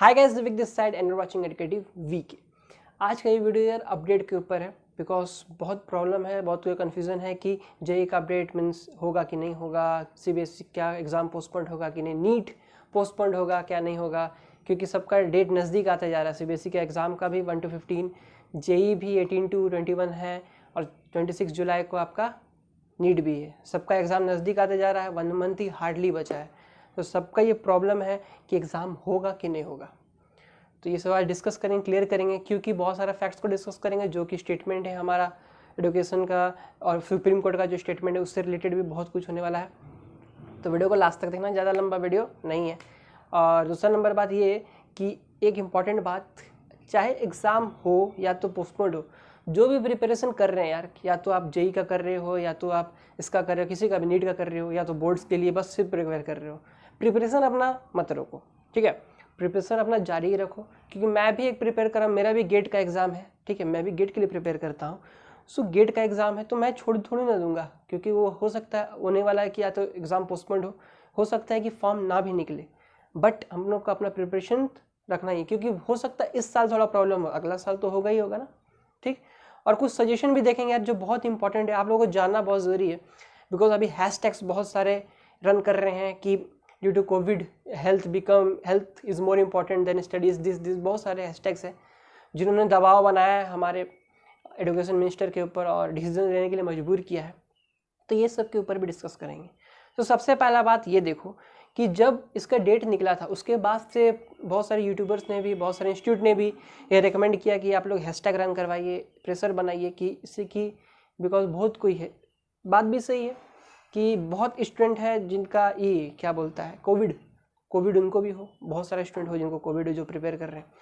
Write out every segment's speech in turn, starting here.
Hi guys, Divik this side and you are watching educative VK. आज का ये video यार अपडेट के ऊपर है बिकॉज बहुत प्रॉब्लम है, बहुत कोई कन्फ्यूज़न है कि जेईई का अपडेट मीन्स होगा कि नहीं होगा, सीबीएसई क्या एग्ज़ाम पोस्टपोन्ड होगा कि नहीं, नीट पोस्टपोन्ड होगा क्या नहीं होगा, क्योंकि सबका डेट नज़दीक आता जा रहा है। सीबीएसई के एग्ज़ाम का भी 1 to 15, जेईई भी 18 to 21 है और 26 जुलाई को आपका नीट भी है। सबका एग्ज़ाम नज़दीक आते जा रहा है, 1 मंथ ही हार्डली बचा है। तो सबका ये प्रॉब्लम है कि एग्ज़ाम होगा कि नहीं होगा। तो ये सवाल डिस्कस करेंगे, क्लियर करेंगे, क्योंकि बहुत सारा फैक्ट्स को डिस्कस करेंगे जो कि स्टेटमेंट है हमारा एजुकेशन का और सुप्रीम कोर्ट का जो स्टेटमेंट है उससे रिलेटेड भी बहुत कुछ होने वाला है। तो वीडियो को लास्ट तक देखना, ज़्यादा लंबा वीडियो नहीं है। और दूसरा नंबर बात ये है कि एक इम्पॉर्टेंट बात, चाहे एग्ज़ाम हो या तो पोस्टपोन्ड हो, जो भी प्रिपरेशन कर रहे हैं यार, या तो आप जेईई का कर रहे हो या तो आप इसका कर रहे हो, किसी का भी नीट का कर रहे हो या तो बोर्ड्स के लिए बस सिर्फ प्रिपेयर कर रहे हो, प्रिपरेशन अपना मत रोको, ठीक है। प्रिपरेशन अपना जारी ही रखो, क्योंकि मैं भी एक प्रिपेयर कर रहा हूँ, मेरा भी गेट का एग्ज़ाम है, ठीक है। मैं भी गेट के लिए प्रिपेयर करता हूँ। सो गेट का एग्ज़ाम है तो मैं छोड़ थोड़ी ना दूंगा, क्योंकि वो हो सकता है होने वाला है कि या तो एग्ज़ाम पोस्टपोन्ड हो सकता है कि फॉर्म ना भी निकले, बट हम लोग को अपना प्रिपरेशन रखना ही, क्योंकि हो सकता है इस साल थोड़ा प्रॉब्लम हो, अगला साल तो होगा ही होगा ना, ठीक। और कुछ सजेशन भी देखेंगे यार जो बहुत इंपॉर्टेंट है, आप लोगों को जानना बहुत ज़रूरी है। बिकॉज अभी हैशटैग्स बहुत सारे रन कर रहे हैं कि due to Covid health is more important than studies, this बहुत सारे हैशटैग्स हैं जिन्होंने दबाव बनाया है हमारे एजुकेशन मिनिस्टर के ऊपर और डिसीजन लेने के लिए मजबूर किया है। तो ये सब के ऊपर भी डिस्कस करेंगे। तो सबसे पहला बात ये देखो कि जब इसका डेट निकला था उसके बाद से बहुत सारे यूट्यूबर्स ने भी, बहुत सारे इंस्टीट्यूट ने भी ये रेकमेंड किया कि आप लोग हैशटैग रन करवाइए, प्रेशर बनाइए कि इससे कि बिकॉज बहुत कोई है, बात भी सही है कि बहुत स्टूडेंट है जिनका ये क्या बोलता है कोविड उनको भी हो, बहुत सारे स्टूडेंट हो जिनको कोविड हो जो प्रिपेयर कर रहे हैं।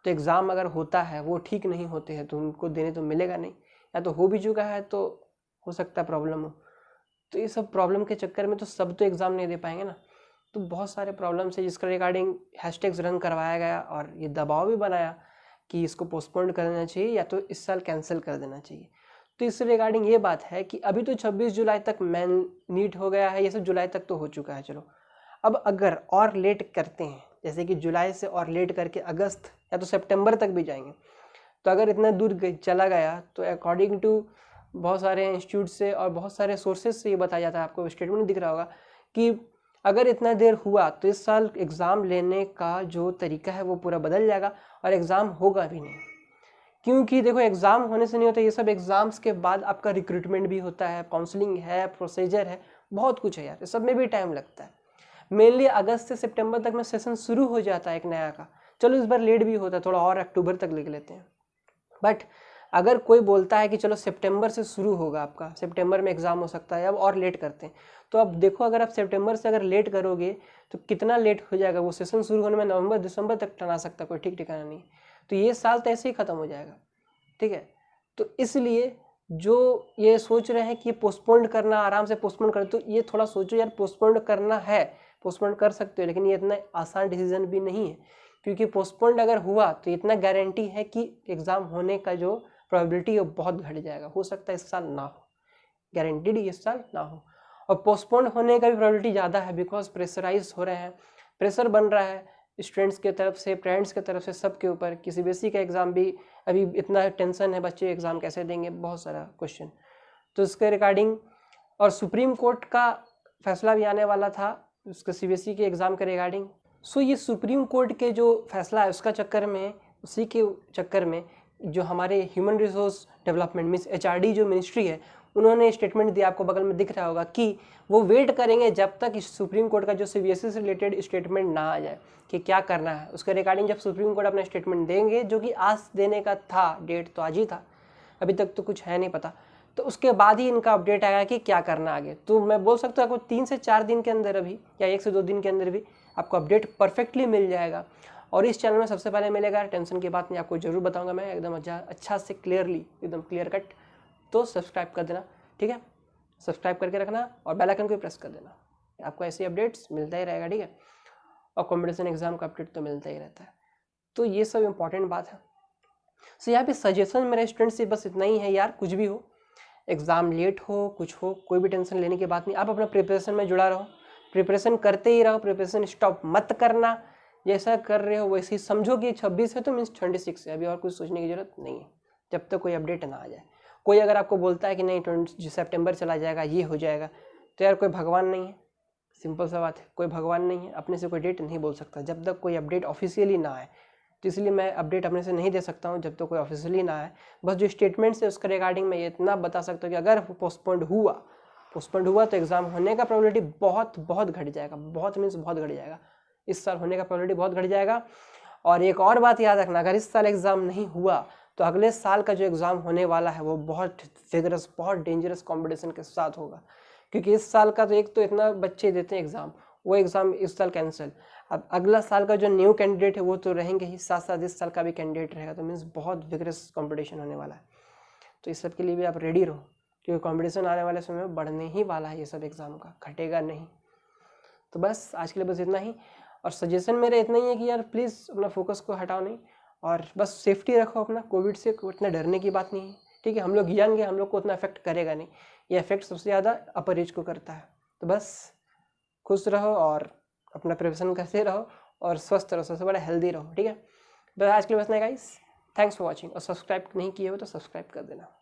तो एग्ज़ाम अगर होता है वो ठीक नहीं होते हैं तो उनको देने तो मिलेगा नहीं, या तो हो भी चुका है तो हो सकता है प्रॉब्लम हो। तो ये सब प्रॉब्लम के चक्कर में तो सब तो एग्ज़ाम नहीं दे पाएंगे ना। तो बहुत सारे प्रॉब्लम्स है जिसका रिगार्डिंग हैशटैग्स रन करवाया गया और ये दबाव भी बनाया कि इसको पोस्टपोन कर देना चाहिए या तो इस साल कैंसिल कर देना चाहिए। तो इससे रिगार्डिंग ये बात है कि अभी तो 26 जुलाई तक मेन नीट हो गया है, ये सब जुलाई तक तो हो चुका है, चलो अब अगर और लेट करते हैं, जैसे कि जुलाई से और लेट करके अगस्त या तो सितंबर तक भी जाएंगे, तो अगर इतना दूर चला गया तो अकॉर्डिंग टू बहुत सारे इंस्टीट्यूट से और बहुत सारे सोर्सेज से ये बताया जाता है, आपको स्टेटमेंट दिख रहा होगा कि अगर इतना देर हुआ तो इस साल एग्ज़ाम लेने का जो तरीका है वो पूरा बदल जाएगा और एग्ज़ाम होगा भी नहीं। क्योंकि देखो एग्ज़ाम होने से नहीं होता, ये सब एग्ज़ाम्स के बाद आपका रिक्रूटमेंट भी होता है, काउंसलिंग है, प्रोसीजर है, बहुत कुछ है यार, इस सब में भी टाइम लगता है। मेनली अगस्त से सितंबर तक में सेशन शुरू हो जाता है एक नया का, चलो इस बार लेट भी होता है थोड़ा और, अक्टूबर तक लिख लेते हैं। बट अगर कोई बोलता है कि चलो सितंबर से शुरू होगा, आपका सितंबर में एग्ज़ाम हो सकता है, अब और लेट करते हैं, तो अब देखो अगर आप सितंबर से अगर लेट करोगे तो कितना लेट हो जाएगा, वो सेशन शुरू होने में नवंबर दिसंबर तक टना सकता है, कोई ठीक ठिकाना नहीं। तो ये साल तो ऐसे ही ख़त्म हो जाएगा, ठीक है। तो इसलिए जो ये सोच रहे हैं कि पोस्टपोन्ड करना, आराम से पोस्टपोन्ड कर, तो ये थोड़ा सोचो यार, पोस्टपोन्ड करना है, पोस्टपोन्ड कर सकते हो, लेकिन ये इतना आसान डिसीजन भी नहीं है, क्योंकि पोस्टपोन्ड अगर हुआ तो इतना गारंटी है कि एग्ज़ाम होने का जो प्रोबेबिलिटी है बहुत घट जाएगा, हो सकता है इस साल ना हो, गारंटीड इस साल ना हो। और पोस्टपोन्ड होने का भी प्रोबेबिलिटी ज़्यादा है बिकॉज प्रेशराइज हो रहे हैं, प्रेशर बन रहा है स्टूडेंट्स के तरफ से, पेरेंट्स के तरफ से, सबके ऊपर कि सीबीएसई का एग्ज़ाम भी अभी इतना टेंशन है, बच्चे एग्ज़ाम कैसे देंगे, बहुत सारा क्वेश्चन। तो इसके रिगार्डिंग और सुप्रीम कोर्ट का फैसला भी आने वाला था उसके सीबीएसई के एग्ज़ाम के रिगार्डिंग। सो ये सुप्रीम कोर्ट के जो फैसला है उसका चक्कर में, उसी के चक्कर में जो हमारे human resource development means HRD जो मिनिस्ट्री है, उन्होंने स्टेटमेंट दिया, आपको बगल में दिख रहा होगा कि वो वेट करेंगे जब तक इस सुप्रीम कोर्ट का जो सीबीएसई से रिलेटेड स्टेटमेंट ना आ जाए कि क्या करना है उसके रिगार्डिंग। जब सुप्रीम कोर्ट अपना स्टेटमेंट देंगे, जो कि आज देने का था, डेट तो आज ही था, अभी तक तो कुछ है नहीं पता, तो उसके बाद ही इनका अपडेट आएगा कि क्या करना आगे। तो मैं बोल सकता हूँ आपको 3 से 4 दिन के अंदर अभी, या 1 से 2 दिन के अंदर भी आपको अपडेट परफेक्टली मिल जाएगा। और इस चैनल में सबसे पहले मिलेगा, टेंशन की बात नहीं, आपको जरूर बताऊंगा मैं एकदम अच्छा से क्लियरली, एकदम क्लियर कट। तो सब्सक्राइब कर देना, ठीक है, सब्सक्राइब करके रखना और बेल आइकन को प्रेस कर देना, आपको ऐसे अपडेट्स मिलता ही रहेगा, ठीक है। और कॉम्पिटिशन एग्जाम का अपडेट तो मिलता ही रहता है। तो ये सब इंपॉर्टेंट बात है। सो यहाँ पे सजेशन मेरे स्टूडेंट से बस इतना ही है यार, कुछ भी हो, एग्ज़ाम लेट हो, कुछ हो, कोई भी टेंशन लेने की बात नहीं, आप अपना प्रिपरेशन में जुड़ा रहो, प्रिपरेशन करते ही रहो, प्रिपरेशन स्टॉप मत करना। जैसा कर रहे हो वैसे ही समझो कि 26 है तो मीन्स 26 है, अभी और कुछ सोचने की जरूरत नहीं है जब तक कोई अपडेट ना आ जाए। कोई अगर आपको बोलता है कि नहीं 20 सितंबर चला जाएगा, ये हो जाएगा, तो यार कोई भगवान नहीं है, सिंपल सा बात है, कोई भगवान नहीं है, अपने से कोई डेट नहीं बोल सकता जब तक कोई अपडेट ऑफिशियली ना आए। तो इसलिए मैं अपडेट अपने से नहीं दे सकता हूँ जब तक कोई ऑफिशियली ना आए। बस जो स्टेटमेंट्स है उसके रिगार्डिंग मैं ये इतना बता सकता हूँ कि अगर पोस्टपोन्ड हुआ तो एग्ज़ाम होने का प्रोबेबिलिटी बहुत घट जाएगा, बहुत मीन्स बहुत घट जाएगा, इस साल होने का प्रोबेबिलिटी बहुत घट जाएगा। और एक और बात याद रखना, अगर इस साल एग्ज़ाम नहीं हुआ तो अगले साल का जो एग्ज़ाम होने वाला है वो बहुत विगरस, बहुत डेंजरस कंपटीशन के साथ होगा, क्योंकि इस साल का तो एक तो इतना बच्चे देते हैं एग्ज़ाम, वो एग्ज़ाम इस साल कैंसिल। अब अगला साल का जो न्यू कैंडिडेट है वो तो रहेंगे ही, साथ साथ इस साल का भी कैंडिडेट रहेगा, तो मीन्स बहुत विगरस कंपटीशन होने वाला है। तो इस सब के लिए भी आप रेडी रहो, क्योंकि कंपटीशन आने वाले समय में बढ़ने ही वाला है, ये सब एग्ज़ाम का घटेगा नहीं। तो बस आज के लिए बस इतना ही, और सजेशन मेरा इतना ही है कि यार प्लीज़ अपना फोकस को हटाओ नहीं, और बस सेफ्टी रखो अपना। कोविड से उतना डरने की बात नहीं है, ठीक है, हम लोग यंग हैं, हम लोग को उतना इफेक्ट करेगा नहीं, ये इफेक्ट सबसे ज़्यादा अपर एज को करता है। तो बस खुश रहो और अपना प्रिपरेशन करते रहो और स्वस्थ रहो, सबसे बड़ा हेल्दी रहो, ठीक है। बस आज के लिए बस नहीं गाइस, थैंक्स फॉर वॉचिंग, और सब्सक्राइब नहीं किए हो तो सब्सक्राइब कर देना।